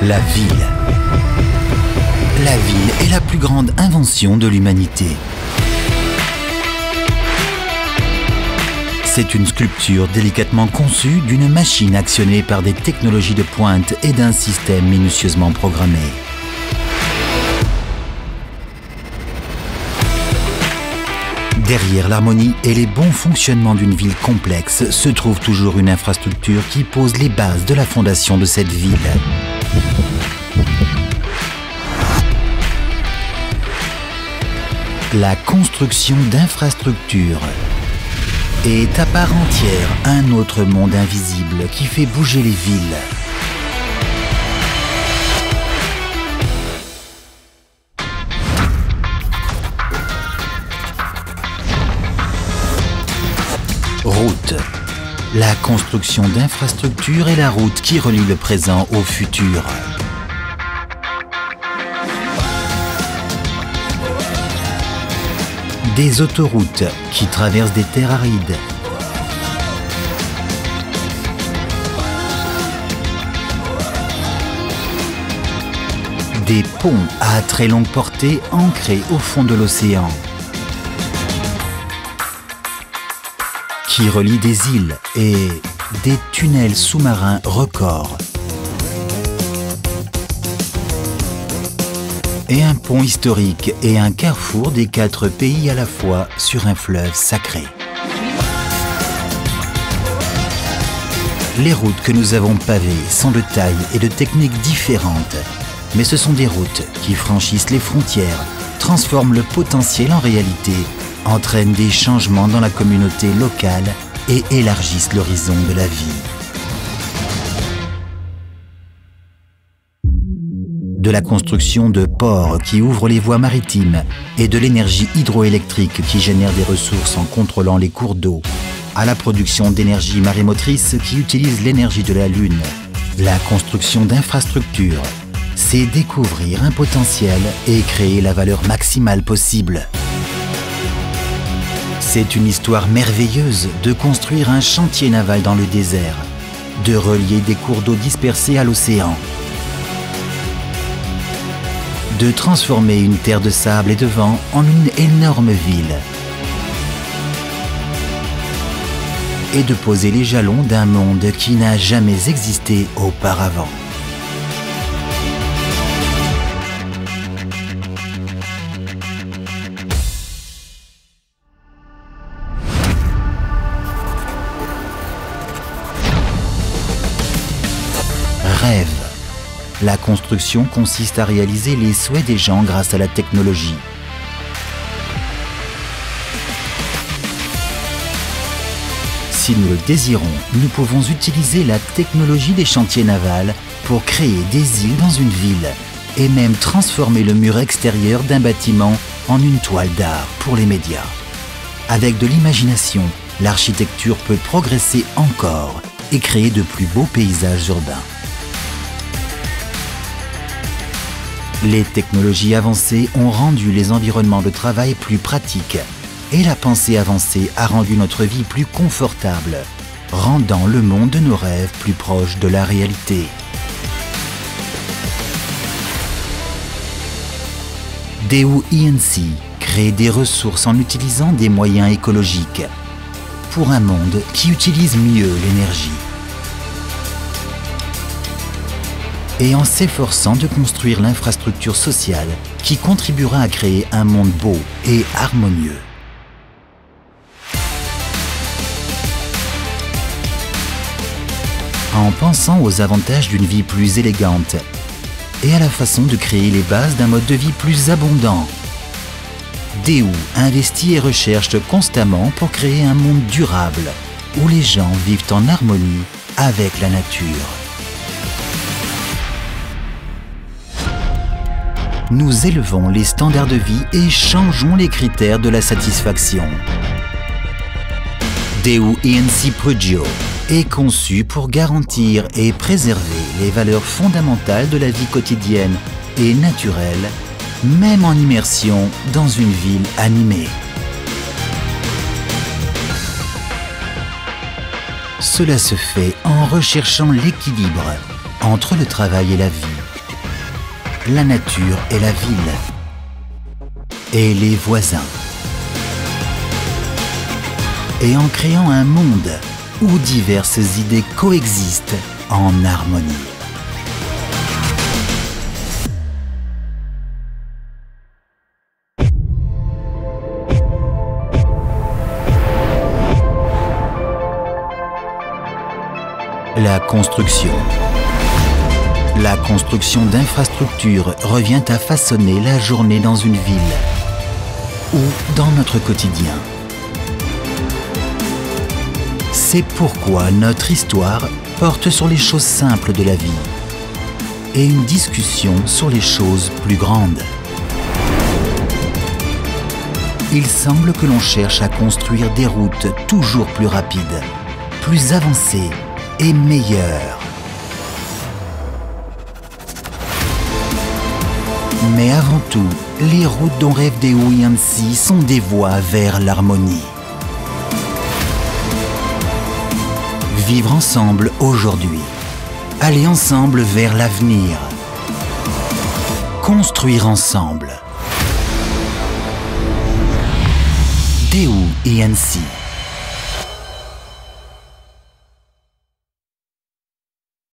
La ville. La ville est la plus grande invention de l'humanité. C'est une sculpture délicatement conçue d'une machine actionnée par des technologies de pointe et d'un système minutieusement programmé. Derrière l'harmonie et les bons fonctionnements d'une ville complexe se trouve toujours une infrastructure qui pose les bases de la fondation de cette ville. La construction d'infrastructures est à part entière un autre monde invisible qui fait bouger les villes. Route. La construction d'infrastructures est la route qui relie le présent au futur. Des autoroutes qui traversent des terres arides. Des ponts à très longue portée ancrés au fond de l'océan, qui relient des îles et des tunnels sous-marins records. Et un pont historique et un carrefour des 4 pays à la fois sur un fleuve sacré. Les routes que nous avons pavées sont de taille et de techniques différentes, mais ce sont des routes qui franchissent les frontières, transforment le potentiel en réalité, entraînent des changements dans la communauté locale et élargissent l'horizon de la vie. De la construction de ports qui ouvrent les voies maritimes et de l'énergie hydroélectrique qui génère des ressources en contrôlant les cours d'eau, à la production d'énergie marémotrice qui utilise l'énergie de la Lune. La construction d'infrastructures, c'est découvrir un potentiel et créer la valeur maximale possible. C'est une histoire merveilleuse de construire un chantier naval dans le désert, de relier des cours d'eau dispersés à l'océan, de transformer une terre de sable et de vent en une énorme ville et de poser les jalons d'un monde qui n'a jamais existé auparavant. Rêve. La construction consiste à réaliser les souhaits des gens grâce à la technologie. Si nous le désirons, nous pouvons utiliser la technologie des chantiers navals pour créer des îles dans une ville et même transformer le mur extérieur d'un bâtiment en une toile d'art pour les médias. Avec de l'imagination, l'architecture peut progresser encore et créer de plus beaux paysages urbains. Les technologies avancées ont rendu les environnements de travail plus pratiques et la pensée avancée a rendu notre vie plus confortable, rendant le monde de nos rêves plus proche de la réalité. Daewoo ENC crée des ressources en utilisant des moyens écologiques pour un monde qui utilise mieux l'énergie. Et en s'efforçant de construire l'infrastructure sociale qui contribuera à créer un monde beau et harmonieux. En pensant aux avantages d'une vie plus élégante et à la façon de créer les bases d'un mode de vie plus abondant, Daewoo investit et recherche constamment pour créer un monde durable où les gens vivent en harmonie avec la nature. Nous élevons les standards de vie et changeons les critères de la satisfaction. Daewoo ENC Prugio est conçu pour garantir et préserver les valeurs fondamentales de la vie quotidienne et naturelle, même en immersion dans une ville animée. Cela se fait en recherchant l'équilibre entre le travail et la vie, la nature et la ville, et les voisins. Et en créant un monde où diverses idées coexistent en harmonie. La construction. La construction d'infrastructures revient à façonner la journée dans une ville ou dans notre quotidien. C'est pourquoi notre histoire porte sur les choses simples de la vie et une discussion sur les choses plus grandes. Il semble que l'on cherche à construire des routes toujours plus rapides, plus avancées et meilleures. Mais avant tout, les routes dont rêve Daewoo Yancy sont des voies vers l'harmonie. Vivre ensemble aujourd'hui, aller ensemble vers l'avenir, construire ensemble. Daewoo Yancy.